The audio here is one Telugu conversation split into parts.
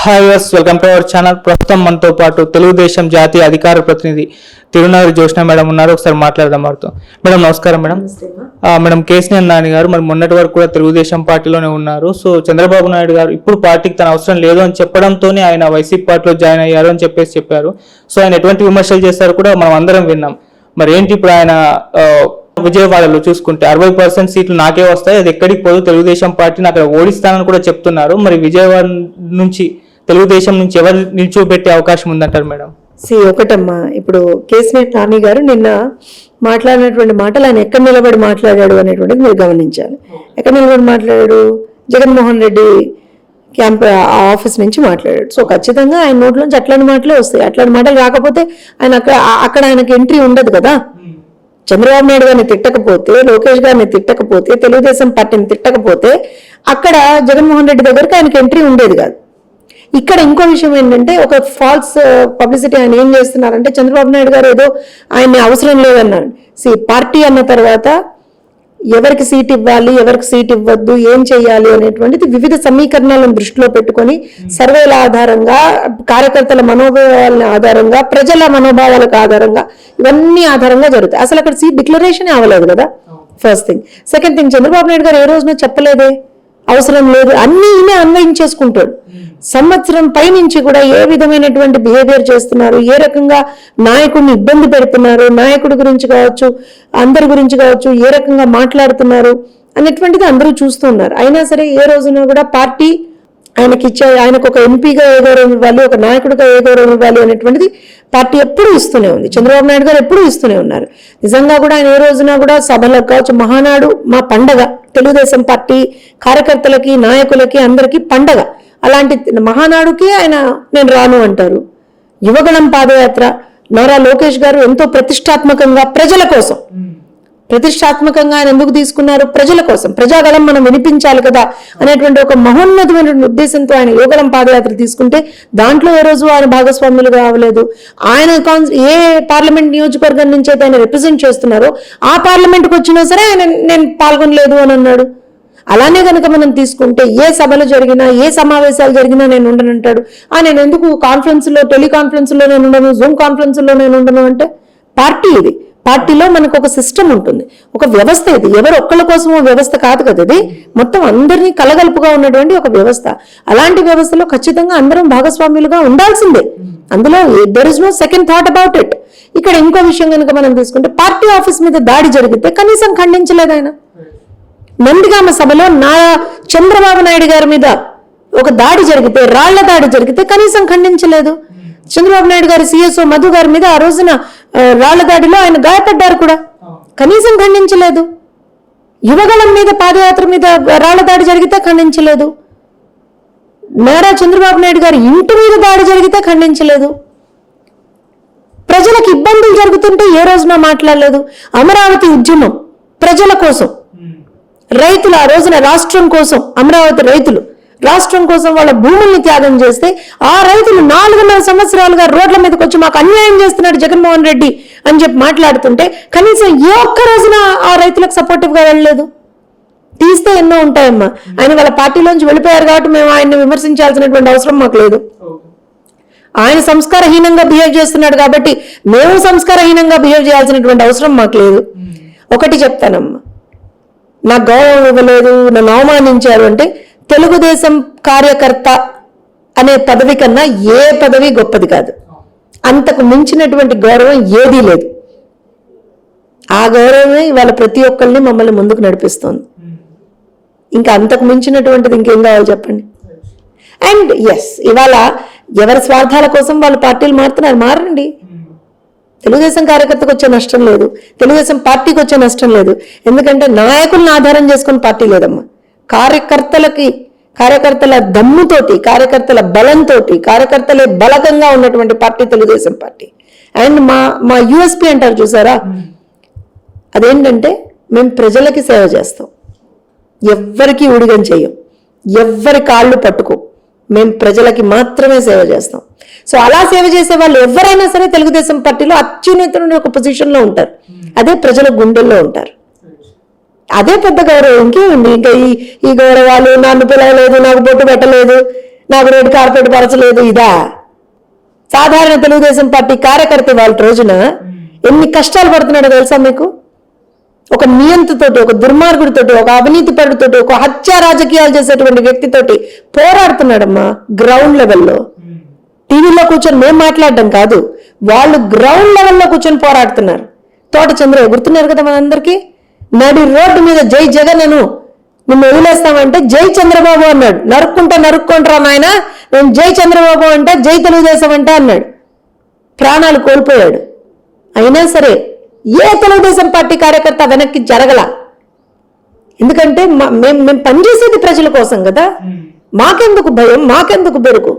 Hi viewers, welcome to our channel. ప్రస్తుతం మనతో పాటు తెలుగుదేశం జాతీయ అధికార ప్రతినిధి తిరునగరి జ్యోత్స్న మేడం ఉన్నారు. ఒకసారి మాట్లాడదాం వారితో. మేడం నమస్కారం. మేడం కేసీఆర్ నాని గారు మరి మొన్నటి వరకు కూడా తెలుగుదేశం పార్టీలోనే ఉన్నారు. సో చంద్రబాబు నాయుడు గారు ఇప్పుడు పార్టీకి తన అవసరం లేదు అని చెప్పడంతోనే ఆయన వైసీపీ పార్టీలో జాయిన్ అయ్యారు అని చెప్పారు. సో ఆయన ఎటువంటి విమర్శలు చేశారు కూడా మనం అందరం విన్నాం. మరి ఏంటి ఇప్పుడు ఆయన విజయవాడలో చూసుకుంటే 60% సీట్లు నాకే వస్తాయి, అది ఎక్కడికి పోదు, తెలుగుదేశం పార్టీని అక్కడ ఓడిస్తానని కూడా చెప్తున్నారు. మరి విజయవాడ నుంచి తెలుగుదేశం నుంచి ఎవరు నిల్చోబెట్టే అవకాశం ఉందంటారు మేడం? ఒకటమ్మా, ఇప్పుడు కేసీఆర్ నాని గారు నిన్న మాట్లాడినటువంటి మాటలు ఆయన ఎక్కడ నిలబడి మాట్లాడాడు అనేటువంటిది మీరు గమనించాలి. ఎక్కడ నిలబడి మాట్లాడాడు? జగన్మోహన్ రెడ్డి క్యాంప్ ఆఫీస్ నుంచి మాట్లాడాడు. సో ఖచ్చితంగా ఆయన నోట్లోంచి అట్లాంటి మాటలే వస్తాయి. అట్లాంటి మాటలు రాకపోతే ఆయన అక్కడ ఆయనకు ఎంట్రీ ఉండదు కదా. చంద్రబాబు నాయుడు గారిని తిట్టకపోతే, లోకేష్ గారిని తిట్టకపోతే, తెలుగుదేశం పార్టీని తిట్టకపోతే అక్కడ జగన్మోహన్ రెడ్డి దగ్గరికి ఆయనకి ఎంట్రీ ఉండేది కాదు. ఇక్కడ ఇంకో విషయం ఏంటంటే, ఒక ఫాల్స్ పబ్లిసిటీ ఆయన ఏం చేస్తున్నారంటే, చంద్రబాబు నాయుడు గారు ఏదో ఆయన్ని అవసరం లేదన్నాడు. పార్టీ అన్న తర్వాత ఎవరికి సీట్ ఇవ్వాలి, ఎవరికి సీట్ ఇవ్వద్దు, ఏం చేయాలి అనేటువంటిది వివిధ సమీకరణాలను దృష్టిలో పెట్టుకొని సర్వేల ఆధారంగా, కార్యకర్తల మనోభావాల ఆధారంగా, ప్రజల మనోభావాలకు ఆధారంగా, ఇవన్నీ ఆధారంగా జరుగుతాయి. అసలు అక్కడ సీట్ డిక్లరేషన్ అవ్వలేదు కదా, first thing. Second thing, Chandrababu Naidu గారు ఏ రోజున చెప్పలేదే అవసరం లేదు, అన్ని ఈయనే అన్వయించేసుకుంటాడు. సంవత్సరం పైనుంచి కూడా ఏ విధమైనటువంటి బిహేవియర్ చేస్తున్నారు, ఏ రకంగా నాయకుడిని ఇబ్బంది పెడుతున్నారు, నాయకుడి గురించి కావచ్చు, అందరి గురించి కావచ్చు, ఏ రకంగా మాట్లాడుతున్నారు అనేటువంటిది అందరూ చూస్తున్నారు. అయినా సరే ఏ రోజున కూడా పార్టీ ఆయనకు ఒక ఎంపీగా ఏ గౌరవం ఇవ్వాలి, ఒక నాయకుడిగా ఏ గౌరవం ఇవ్వాలి అనేటువంటిది పార్టీ ఎప్పుడూ ఇస్తూనే ఉంది. చంద్రబాబు నాయుడు గారు ఎప్పుడూ ఇస్తూనే ఉన్నారు. నిజంగా కూడా ఆయన ఏ రోజున కూడా సభలకు కావచ్చు, మహానాడు మా పండగ, తెలుగుదేశం పార్టీ కార్యకర్తలకి, నాయకులకి, అందరికీ పండగ. అలాంటి మహానాడుకి ఆయన నేను రాను అంటారు. యువగణం పాదయాత్ర నారా లోకేష్ గారు ఎంతో ప్రతిష్టాత్మకంగా ప్రజల కోసం, ప్రతిష్టాత్మకంగా ఆయన ఎందుకు తీసుకున్నారు? ప్రజల కోసం. ప్రజాగళం మనం వినిపించాలి కదా అనేటువంటి ఒక మహోన్నతమైనటువంటి ఉద్దేశంతో ఆయన యువగళం పాదయాత్ర తీసుకుంటే దాంట్లో ఏ రోజు ఆయన భాగస్వాములు కావలేదు. ఆయన ఏ పార్లమెంట్ నియోజకవర్గం నుంచి అయితే ఆయన రిప్రజెంట్ చేస్తున్నారో ఆ పార్లమెంట్కి వచ్చినా సరే ఆయన నేను పాల్గొనలేదు అని అన్నాడు. అలానే కనుక మనం తీసుకుంటే ఏ సభలు జరిగినా, ఏ సమావేశాలు జరిగినా నేను ఉండనంటాడు. నేను ఎందుకు కాన్ఫరెన్స్లో, టెలికాన్ఫరెన్స్లో నేను ఉండను, జూమ్ కాన్ఫరెన్స్లో నేను ఉండను అంటే పార్టీ ఇది. పార్టీలో మనకు ఒక సిస్టమ్ ఉంటుంది, ఒక వ్యవస్థ. ఇది ఎవరు ఒక్కళ్ళ కోసమో వ్యవస్థ కాదు కదా, ఇది మొత్తం అందరినీ కలగలుపుగా ఉన్నటువంటి ఒక వ్యవస్థ. అలాంటి వ్యవస్థలో ఖచ్చితంగా అందరం భాగస్వామ్యులుగా ఉండాల్సిందే. అందులో there is no second thought about it. ఇక్కడ ఇంకో విషయం కనుక మనం తీసుకుంటే, పార్టీ ఆఫీస్ మీద దాడి జరిగితే కనీసం ఖండించలేదు ఆయన. నందిగామ సభలో చంద్రబాబు నాయుడు గారి మీద ఒక దాడి జరిగితే, రాళ్ల దాడి జరిగితే కనీసం ఖండించలేదు. చంద్రబాబు నాయుడు గారి సిఎస్ఓ మధు గారి మీద ఆ రోజున రాళ్ల దాడిలో ఆయన గాయపడ్డారు కూడా, కనీసం ఖండించలేదు. యువగళం మీద పాదయాత్ర మీద రాళ్ల దాడి జరిగితే ఖండించలేదు. నారా చంద్రబాబు నాయుడు గారి ఇంటి మీద దాడి జరిగితే ఖండించలేదు. ప్రజలకు ఇబ్బందులు జరుగుతుంటే ఏ రోజున మాట్లాడలేదు. అమరావతి ఉద్యమం ప్రజల కోసం, రైతులు ఆ రోజున రాష్ట్రం కోసం, అమరావతి రైతులు రాష్ట్రం కోసం వాళ్ళ భూముల్ని త్యాగం చేస్తే ఆ రైతులు 4.5 సంవత్సరాలుగా రోడ్ల మీదకి వచ్చి మాకు అన్యాయం చేస్తున్నాడు జగన్మోహన్ రెడ్డి అని చెప్పి మాట్లాడుతుంటే కనీసం ఏ ఒక్క రోజున ఆ రైతులకు సపోర్టివ్ గా వెళ్ళలేదు. తీస్తే ఎన్నో ఉంటాయమ్మా. ఆయన వాళ్ళ పార్టీలోంచి వెళ్ళిపోయారు కాబట్టి మేము ఆయన్ని విమర్శించాల్సినటువంటి అవసరం మాకు లేదు. ఆయన సంస్కారహీనంగా బిహేవ్ చేస్తున్నాడు కాబట్టి మేము సంస్కారహీనంగా బిహేవ్ చేయాల్సినటువంటి అవసరం మాకు లేదు. ఒకటి చెప్తానమ్మా, నాకు గౌరవం ఇవ్వలేదు, నన్ను అవమానించారు అంటే తెలుగుదేశం కార్యకర్త అనే పదవి కన్నా ఏ పదవి గొప్పది కాదు. అంతకు మించినటువంటి గౌరవం ఏదీ లేదు. ఆ గౌరవమే ఇవాళ ప్రతి ఒక్కరిని మమ్మల్ని ముందుకు నడిపిస్తోంది. ఇంకా అంతకు మించినటువంటిది ఇంకేం కావాలి చెప్పండి. అండ్ ఎస్, ఇవాళ ఎవరి స్వార్థాల కోసం వాళ్ళు పార్టీలు మారుతున్నారు, మారండి. తెలుగుదేశం కార్యకర్తకు వచ్చే నష్టం లేదు, తెలుగుదేశం పార్టీకి వచ్చే నష్టం లేదు. ఎందుకంటే నాయకులను ఆధారం చేసుకుని పార్టీ లేదమ్మా. కార్యకర్తల దమ్ముతోటి, కార్యకర్తల బలంతో, కార్యకర్తలే బలకంగా ఉన్నటువంటి పార్టీ తెలుగుదేశం పార్టీ. అండ్ మా యూఎస్పీ అంటారు చూసారా, అదేంటంటే మేము ప్రజలకి సేవ చేస్తాం, ఎవ్వరికి ఊడిగం చెయ్యం, ఎవ్వరి కాళ్ళు పట్టుకో, మేము ప్రజలకి మాత్రమే సేవ చేస్తాం. సో అలా సేవ చేసే వాళ్ళు ఎవరైనా సరే తెలుగుదేశం పార్టీలో అత్యున్నతమైన ఒక పొజిషన్లో ఉంటారు. అదే ప్రజల గుండెల్లో ఉంటారు. అదే పెద్ద గౌరవం. ఇంకేముంది ఇంకా ఈ గౌరవాలు, నన్ను పిలవలేదు, నాకు బొట్టు పెట్టలేదు, నాకు రెడ్ కార్పెట్ పరచలేదు ఇదా? సాధారణ తెలుగుదేశం పార్టీ కార్యకర్త వాళ్ళ రోజున ఎన్ని కష్టాలు పడుతున్నాడో తెలుసా మీకు? ఒక నియంతతోటి, ఒక దుర్మార్గుడితోటి, ఒక అవినీతి పరుడితోటి, ఒక హత్య రాజకీయాలు చేసేటువంటి వ్యక్తితోటి పోరాడుతున్నాడమ్మా గ్రౌండ్ లెవెల్లో. టీవీలో కూర్చొని మేము మాట్లాడడం కాదు, వాళ్ళు గ్రౌండ్ లెవెల్లో కూర్చొని పోరాడుతున్నారు. తోట చంద్ర గుర్తున్నారు కదా మనందరికీ. నడి రోడ్డు మీద జై జగన్ అను, నిన్ను వదిలేస్తామంటే జై చంద్రబాబు అన్నాడు. నరుక్కుంటారా నాయన, నేను జై చంద్రబాబు అంటే జై తెలుగుదేశం అంటే అన్నాడు. ప్రాణాలు కోల్పోయాడు. అయినా సరే ఏ తెలుగుదేశం పార్టీ కార్యకర్త వెనక్కి జరగల. ఎందుకంటే మేము పనిచేసేది ప్రజల కోసం కదా. మాకెందుకు భయం, మాకెందుకు బెరుకు?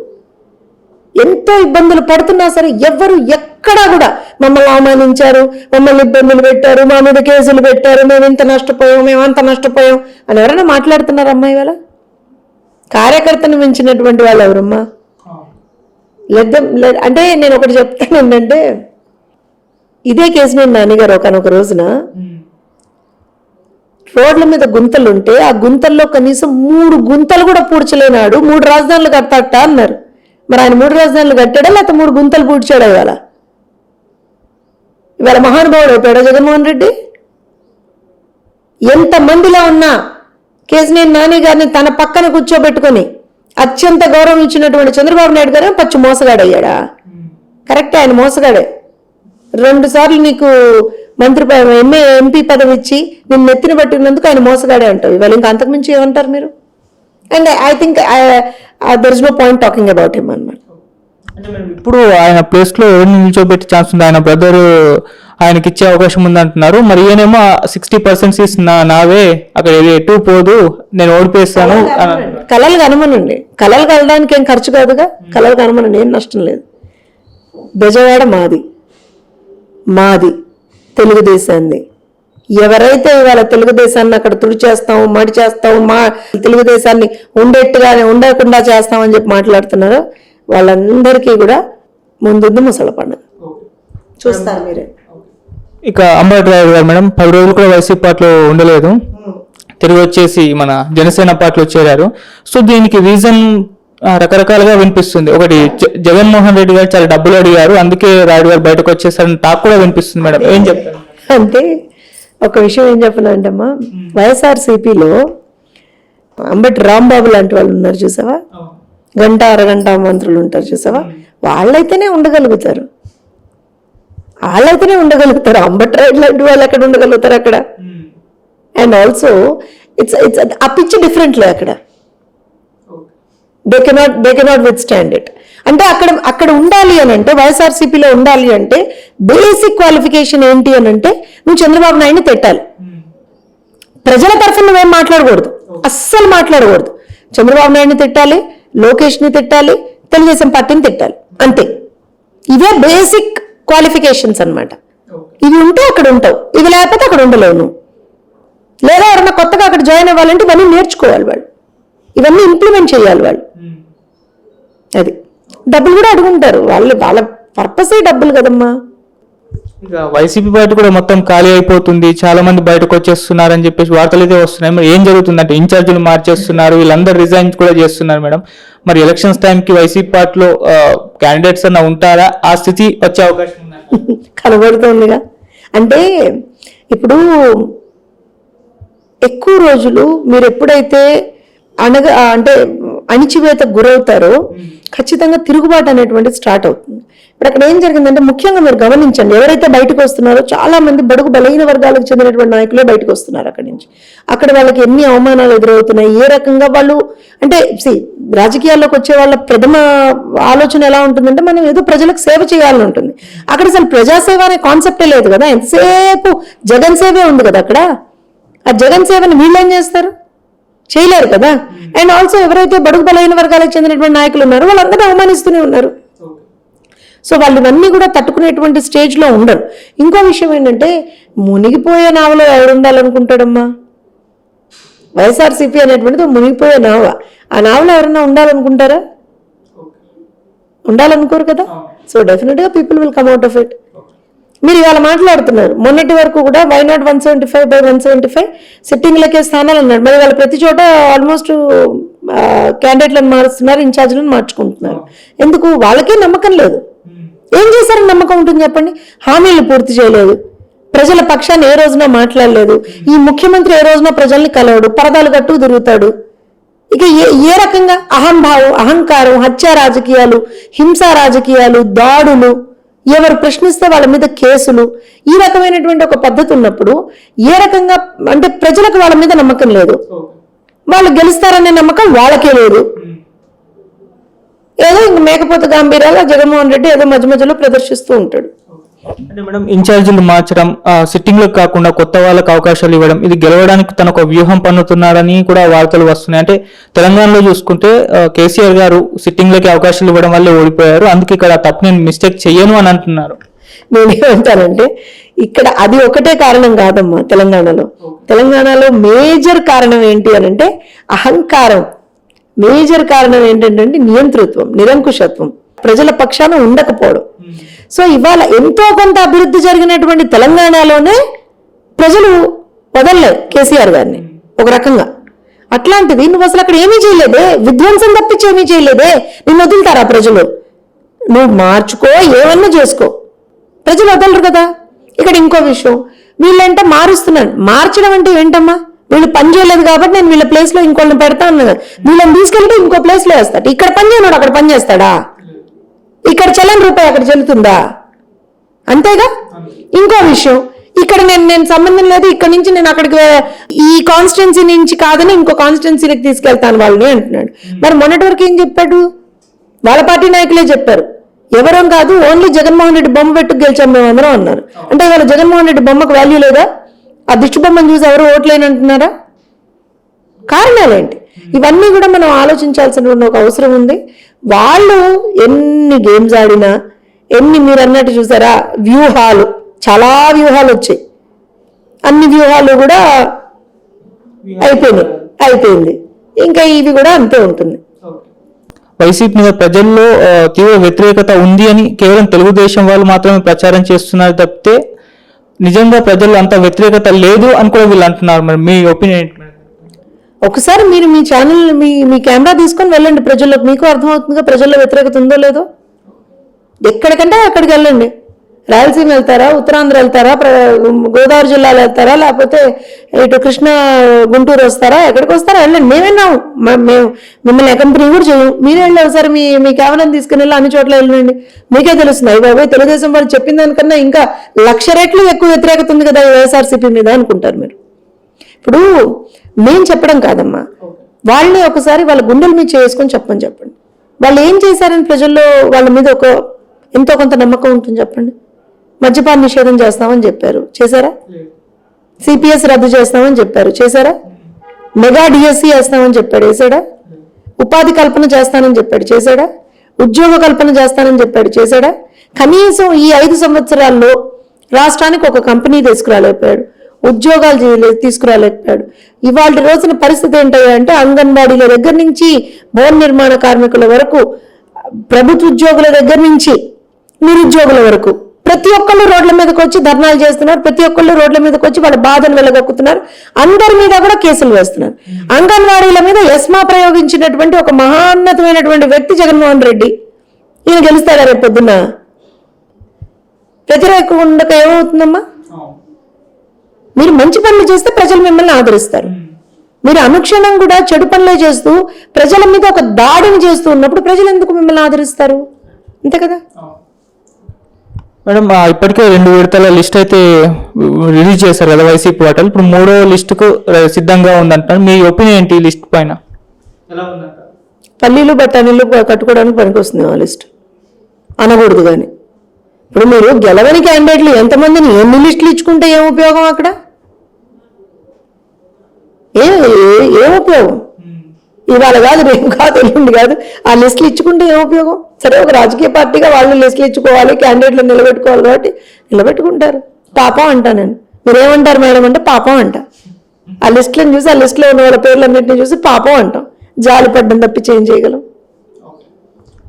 ఎంతో ఇబ్బందులు పడుతున్నా సరే ఎవ్వరు ఎక్కడా కూడా మమ్మల్ని అవమానించారు, మమ్మల్ని ఇబ్బందులు పెట్టారు, మా మీద కేసులు పెట్టారు, మేము ఇంత నష్టపోయాం, మేము అంత నష్టపోయాం అని ఎవరైనా మాట్లాడుతున్నారు అమ్మాయి? వాళ్ళ కార్యకర్తను మించినటువంటి వాళ్ళు ఎవరమ్మా? అంటే నేను ఒకటి చెప్తాను ఏంటంటే, ఇదే కేసినేని నాని గారు ఒకనొక రోజున రోడ్ల మీద గుంతలు ఉంటే ఆ గుంతల్లో కనీసం 3 గుంతలు కూడా పూడ్చలేనాడు, 3 రాజధానులు కట్టాట అన్నారు. మరి ఆయన 3 రాజధానులు కట్టాడా లేకపోతే 3 గుంతలు పూడ్చాడా? ఇవాళ మహానుభావుడు అయిపోయాడా జగన్మోహన్ రెడ్డి? ఎంతమందిలో ఉన్నా కేసినేని నాని గారిని తన పక్కన కూర్చోబెట్టుకొని అత్యంత గౌరవం ఇచ్చినటువంటి చంద్రబాబు నాయుడు గారు పచ్చి మోసగాడయ్యాడా? కరెక్ట్, ఆయన మోసగాడే. 2 సార్లు నీకు మంత్రి ఎంపీ పదవి ఇచ్చి నిన్ను నెత్తిన పట్టినందుకు ఆయన మోసగాడే అంటావు. ఇవాళ ఇంకా అంతకుమించి ఏమంటారు మీరు? And I think there is no point talking about him అన్నమాట. ఇప్పుడు ఆయన ప్లేస్ లో ఎవరిని నిల్చోబెట్టే ఛాన్స్ ఉంది? ఆయన బ్రదర్ ఆయనకి ఇచ్చే అవకాశం ఉంది అంటున్నారు. మరి ఈయనేమో 60% సీట్స్ నావే, అక్కడ ఎటు పోదు, నేను ఓడిపేస్తాను. కలలు కనమనండి, కలలు కలడానికి ఏం ఖర్చు కాదుగా. కలలు కనమనండి, ఏం నష్టం లేదు. బెజవాడ మాది తెలుగుదేశాన్ని. ఎవరైతే ఇవాళ తెలుగుదేశాన్ని అక్కడ తుడిచేస్తాము, మడి చేస్తాము, మా తెలుగుదేశాన్ని ఉండకుండా చేస్తామని చెప్పి మాట్లాడుతున్నారో వాళ్ళందరికీ కూడా ముందుంది ముసల పండుగ. చూస్తారు మీరే. ఇక అంబటి రాయుడు గారు మేడం 10 రోజులు కూడా వైసీపీ పార్టీలో ఉండలేదు, తిరిగి వచ్చేసి మన జనసేన పార్టీలో చేరారు. సో దీనికి రీజన్ రకరకాలుగా వినిపిస్తుంది. ఒకటి జగన్మోహన్ రెడ్డి గారు చాలా డబ్బులు అడిగారు, అందుకే రాయుడు గారు బయటకు వచ్చేసారని టాక్ కూడా వినిపిస్తుంది మేడం. ఏం చెప్తారు? అంటే ఒక విషయం ఏం చెప్పనంటమ్మా, వైఎస్ఆర్సీపీలో అంబటి రాంబాబు లాంటి వాళ్ళు ఉన్నారు చూసావా, గంట అరగంట మంత్రులు ఉంటారు చూసావా, వాళ్ళైతేనే ఉండగలుగుతారు. అంబటి రాయుడు లాంటి వాళ్ళు ఎక్కడ ఉండగలుగుతారు అక్కడ? అండ్ ఆల్సో ఇట్స్ ఆ పిచ్ డిఫరెంట్లే అక్కడ. They cannot with stand it. అంటే అక్కడ ఉండాలి అని అంటే, వైఎస్ఆర్సీపీలో ఉండాలి అంటే బేసిక్ క్వాలిఫికేషన్ ఏంటి అని అంటే, నువ్వు చంద్రబాబు నాయుడిని తిట్టాలి. ప్రజల తరఫున నువ్వేం మాట్లాడకూడదు, అస్సలు మాట్లాడకూడదు. చంద్రబాబు నాయుడిని తిట్టాలి, లోకేష్ని తిట్టాలి, తెలుగుదేశం పార్టీని తిట్టాలి, అంతే. ఇవే బేసిక్ క్వాలిఫికేషన్స్ అన్నమాట. ఇవి ఉంటే అక్కడ ఉంటావు, ఇవి లేకపోతే అక్కడ ఉండలేవు నువ్వు. లేదా ఎవరన్నా కొత్తగా అక్కడ జాయిన్ అవ్వాలంటే ఇవన్నీ నేర్చుకోవాలి వాళ్ళు, ఇవన్నీ ఇంప్లిమెంట్ చేయాలి వాళ్ళు. అది డబ్బులు కూడా అడుగుంటారు వాళ్ళు, వాళ్ళ పర్పసే డబ్బులు కదమ్మా. ఇక వైసీపీ పార్టీ కూడా మొత్తం ఖాళీ అయిపోతుంది, చాలా మంది బయటకు వచ్చేస్తున్నారు అని చెప్పేసి వార్తలు అయితే వస్తున్నాయి. మరి ఏం జరుగుతుందంటే ఇన్ఛార్జీలు మార్చేస్తున్నారు, వీళ్ళందరూ రిజైన్ కూడా చేస్తున్నారు మేడం. మరి ఎలక్షన్స్ టైంకి వైసీపీ పార్టీలో క్యాండిడేట్స్ అన్న ఉంటారా? ఆ స్థితి వచ్చే అవకాశం ఉందా? కనబడుతుందిగా. అంటే ఇప్పుడు ఎక్కువ రోజులు మీరు ఎప్పుడైతే అంటే అణిచివేతకు గురవుతారో ఖచ్చితంగా తిరుగుబాటు అనేటువంటిది స్టార్ట్ అవుతుంది. ఇప్పుడు అక్కడ ఏం జరిగిందంటే, ముఖ్యంగా మీరు గమనించండి, ఎవరైతే బయటకు వస్తున్నారో చాలా మంది బడుగు బలహీన వర్గాలకు చెందినటువంటి నాయకులే బయటకు వస్తున్నారు అక్కడి నుంచి. అక్కడ వాళ్ళకి ఎన్ని అవమానాలు ఎదురవుతున్నాయి, ఏ రకంగా వాళ్ళు అంటే రాజకీయాల్లోకి వచ్చే వాళ్ళ ప్రథమ ఆలోచన ఎలా ఉంటుందంటే, మనం ఏదో ప్రజలకు సేవ చేయాలని ఉంటుంది. అక్కడ అసలు ప్రజాసేవ అనే కాన్సెప్టే లేదు కదా, ఎంతసేపు జగన్ సేవే ఉంది కదా అక్కడ. ఆ జగన్ సేవని వీళ్ళు ఏం చేస్తారు? చేయలేరు కదా. అండ్ ఆల్సో ఎవరైతే బడుగు బలహీన వర్గాలకు చెందినటువంటి నాయకులు ఉన్నారో వాళ్ళందరూ అవమానిస్తూనే ఉన్నారు. సో వాళ్ళు ఇవన్నీ కూడా తట్టుకునేటువంటి స్టేజ్లో ఉండరు. ఇంకో విషయం ఏంటంటే, మునిగిపోయే నావలో ఎవరు ఉండాలనుకుంటాడమ్మా? వైఎస్ఆర్సీపీ అనేటువంటిది మునిగిపోయే నావ. ఆ నావలో ఎవరైనా ఉండాలనుకుంటారా? ఉండాలనుకోరు కదా. సో డెఫినెట్గా people will come out of it. మీరు ఇవాళ మాట్లాడుతున్నారు, మొన్నటి వరకు కూడా వై నాట్ 175/175 సిట్టింగ్లకే స్థానాలు అన్నాడు. మరి వాళ్ళ ప్రతి చోట ఆల్మోస్ట్ క్యాండిడేట్లను మారుస్తున్నారు, ఇన్ఛార్జ్లను మార్చుకుంటున్నారు. ఎందుకు? వాళ్ళకే నమ్మకం లేదు. ఏం చేశారని నమ్మకం ఉంటుంది చెప్పండి? హామీలు పూర్తి చేయలేదు, ప్రజల పక్షాన్ని ఏ రోజున మాట్లాడలేదు, ఈ ముఖ్యమంత్రి ఏ రోజున ప్రజల్ని కలవడు, పరదాలు కట్టు తిరుగుతాడు. ఇక ఏ రకంగా అహంభావం, అహంకారం, హత్య రాజకీయాలు, హింసా రాజకీయాలు, దాడులు, ఎవరు ప్రశ్నిస్తే వాళ్ళ మీద కేసులు, ఈ రకమైనటువంటి ఒక పద్ధతి ఉన్నప్పుడు ఏ రకంగా అంటే ప్రజలకు వాళ్ళ మీద నమ్మకం లేదు, వాళ్ళు గెలుస్తారనే నమ్మకం వాళ్ళకే లేదు. ఏదో ఇంక మేకపోతే గాంభీర్యాల జగన్మోహన్ రెడ్డి ఏదో మధ్య మధ్యలో ప్రదర్శిస్తూ ఉంటాడు. అంటే మేడం ఇన్ఛార్జీలు మార్చడం, సిట్టింగ్ లో కాకుండా కొత్త వాళ్ళకి అవకాశాలు ఇవ్వడం, ఇది గెలవడానికి తన ఒక వ్యూహం పన్నుతున్నాడని కూడా వార్తలు వస్తున్నాయి. అంటే తెలంగాణలో చూసుకుంటే కేసీఆర్ గారు సిట్టింగ్ లోకి అవకాశాలు ఇవ్వడం వల్లే ఓడిపోయారు, అందుకే ఇక్కడ తప్పు నేను మిస్టేక్ చెయ్యను అని అంటున్నారు. నేనేమంటానంటే ఇక్కడ అది ఒకటే కారణం కాదమ్మా. తెలంగాణలో మేజర్ కారణం ఏంటి అని అంటే అహంకారం. మేజర్ కారణం ఏంటంటే నియంతృత్వం, నిరంకుశత్వం, ప్రజల పక్షాన ఉండకపోవడం. సో ఇవాళ ఎంతో కొంత అభివృద్ధి జరిగినటువంటి తెలంగాణలోనే ప్రజలు వదలలేదు కేసీఆర్ గారిని ఒక రకంగా. అట్లాంటిది నువ్వు అసలు అక్కడ ఏమీ చేయలేదే, విధ్వంసం తప్పించి ఏమీ చేయలేదే, నిన్ను వదులుతారా ప్రజలు? నువ్వు మార్చుకో, ఏమన్నా చేసుకో, ప్రజలు వదలరు కదా. ఇక్కడ ఇంకో విషయం, వీళ్ళంటే మారుస్తున్నాను. మార్చడం అంటే ఏంటమ్మా? వీళ్ళు పని చేయలేదు కాబట్టి నేను వీళ్ళ ప్లేస్ లో ఇంకోళ్ళని పెడతా అన్నది. వీళ్ళని తీసుకెళ్తే ఇంకో ప్లేస్ లో వేస్తాడు. ఇక్కడ పని చేయనాడు అక్కడ పని చేస్తాడా? ఇక్కడ చెల్లని రూపాయి అక్కడ చెల్లుతుందా? అంతేగా. ఇంకో విషయం, ఇక్కడ నేను సంబంధం లేదు, ఇక్కడ నుంచి నేను అక్కడికి ఈ కాన్స్టిట్యున్సీ నుంచి కాదని ఇంకో కాన్స్టిట్యున్సీకి తీసుకెళ్తాను వాళ్ళని అంటున్నాడు. మరి మొన్నటి వరకు ఏం చెప్పాడు? వాళ్ళ పార్టీ నాయకులే చెప్పారు, ఎవరం కాదు, ఓన్లీ జగన్మోహన్ రెడ్డి బొమ్మ పెట్టుకు గెలిచాం మేమందరం అన్నారు. అంటే ఇవాళ జగన్మోహన్ రెడ్డి బొమ్మకు వాల్యూ లేదా? ఆ దిష్టి బొమ్మను చూసి ఎవరు ఓట్లేనంటున్నారా? కారణాలేంటి? ఇవన్నీ కూడా మనం ఆలోచించాల్సిన ఒక అవసరం ఉంది. వాళ్ళు ఎన్ని గేమ్స్ ఆడినా, ఎన్ని మీరు అన్నట్టు చూసారా వ్యూహాలు, చాలా వ్యూహాలు వచ్చాయి, అన్ని వ్యూహాలు కూడా అయిపోయింది. ఇంకా ఇవి కూడా అంతే ఉంటుంది. వైసీపీ మీద ప్రజల్లో తీవ్ర వ్యతిరేకత ఉంది అని కేవలం తెలుగుదేశం వాళ్ళు మాత్రమే ప్రచారం చేస్తున్నారు తప్పితే నిజంగా ప్రజల్లో అంత వ్యతిరేకత లేదు అని కూడా వీళ్ళు అంటున్నారు. మరి మీ ఒపీనియన్ ఏంటి? ఒకసారి మీరు మీ ఛానల్ మీ కెమెరా తీసుకొని వెళ్ళండి ప్రజల్లోకి, మీకు అర్థమవుతుందిగా ప్రజల్లో వ్యతిరేకత ఉందో లేదో. ఎక్కడికంటే అక్కడికి వెళ్ళండి. రాయలసీమ వెళ్తారా, ఉత్తరాంధ్ర వెళ్తారా, గోదావరి జిల్లాలో వెళ్తారా, లేకపోతే ఇటు కృష్ణ గుంటూరు వస్తారా, ఎక్కడికి వస్తారా వెళ్ళండి. మేమేనాము, మేము మిమ్మల్ని కంపెనీ కూడా చేయము. మీరే వెళ్ళి ఒకసారి మీ కేవలం తీసుకుని వెళ్ళి అన్ని చోట్ల వెళ్ళండి, మీకే తెలుస్తుంది. బాబాయ్ తెలుగుదేశం వాళ్ళు చెప్పిన దానికన్నా ఇంకా 1,00,000 రెట్లు ఎక్కువ వ్యతిరేకత ఉంది కదా వైఎస్ఆర్సీపీ మీద అనుకుంటారు మీరు. ఇప్పుడు మేము చెప్పడం కాదమ్మా, వాళ్ళని ఒకసారి వాళ్ళ గుండెల మీద చేసుకొని చెప్పండి. వాళ్ళు ఏం చేశారని ప్రజల్లో వాళ్ళ మీద ఎంతో కొంత నమ్మకం ఉంటుంది చెప్పండి. మద్యపాన నిషేధం చేస్తామని చెప్పారు, చేశారా? సిపిఎస్ రద్దు చేస్తామని చెప్పారు, చేశారా? మెగా డిఎస్సి వేస్తామని చెప్పాడు, వేసాడా? ఉపాధి కల్పన చేస్తానని చెప్పాడు, చేశాడా? ఉద్యోగ కల్పన చేస్తానని చెప్పాడు, చేశాడా? కనీసం ఈ 5 సంవత్సరాల్లో రాష్ట్రానికి ఒక కంపెనీ తీసుకురాలేకపోయాడు, ఉద్యోగాలు తీసుకురాలేకపోయాడు. ఇవాళ రోజున పరిస్థితి ఏంటంటే అంగన్వాడీల దగ్గర నుంచి భవన నిర్మాణ కార్మికుల వరకు, ప్రభుత్వ ఉద్యోగుల దగ్గర నుంచి నిరుద్యోగుల వరకు ప్రతి ఒక్కళ్ళు రోడ్ల మీదకి వచ్చి ధర్నాలు చేస్తున్నారు. ప్రతి ఒక్కళ్ళు రోడ్ల మీదకి వచ్చి వాళ్ళ బాధను వెళ్ళగొక్కుతున్నారు. అందరి మీద కూడా కేసులు వేస్తున్నారు. అంగన్వాడీల మీద ఎస్మా ప్రయోగించినటువంటి ఒక మహోన్నతమైనటువంటి వ్యక్తి జగన్మోహన్ రెడ్డి. ఈయన గెలుస్తాడా రేపు పొద్దున్న? వ్యతిరేకం ఉండక ఏమవుతుందమ్మా? మీరు మంచి పనులు చేస్తే ప్రజలు మిమ్మల్ని ఆదరిస్తారు. మీరు అనుక్షణం కూడా చెడు పనులే చేస్తూ ప్రజల మీద ఒక దాడిని చేస్తూ ఉన్నప్పుడు ప్రజలు ఎందుకు మిమ్మల్ని ఆదరిస్తారు? అంతే కదా మేడం. ఇప్పటికే 2 విడతల లిస్ట్ అయితే రిలీజ్ చేశారు కదా వైసీపీ వాటలు. ఇప్పుడు 3వ లిస్టుకు సిద్ధంగా ఉందంటారు. మీ ఒపీనియన్ ఏంటి ఈ లిస్ట్ పైన? పల్లీలు బఠానీలు కట్టుకోవడానికి పనికొస్తుంది ఆ లిస్ట్ అనకూడదు. కానీ ఇప్పుడు మీరు గెలవని క్యాండిడేట్లు ఎంతమందిని ఎన్ని లిస్టులు ఇచ్చుకుంటే ఏం ఉపయోగం? అక్కడ ఏం ఉపయోగం? ఇవాళ కాదు, రేపు కాదు, ఎల్లుండి కాదు, ఆ లిస్టులు ఇచ్చుకుంటే ఏం ఉపయోగం? సరే, ఒక రాజకీయ పార్టీగా వాళ్ళు లిస్టులు ఇచ్చుకోవాలి, క్యాండిడేట్లు నిలబెట్టుకోవాలి కాబట్టి నిలబెట్టుకుంటారు. పాపం అంటా నేను. మీరేమంటారు మేడం అంటే పాపం అంట. ఆ లిస్టులను చూసి, ఆ లిస్టులో ఉన్న వాళ్ళ పేర్లన్నింటినీ చూసి పాపం అంటాం. జాలి పడ్డం తప్పించి ఏం చేయగలం?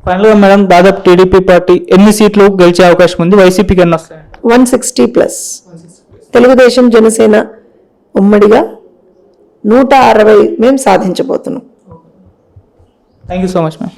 ఫైనల్ గా మేడం, దాదాపు టీడీపీ పార్టీ ఎన్ని సీట్లు గెలిచే అవకాశం ఉంది? వైసీపీకి ఎన్ని వస్తాయి? 160+. తెలుగుదేశం జనసేన ఉమ్మడిగా 160 మేము సాధించబోతున్నాం. Thank you so much ma'am.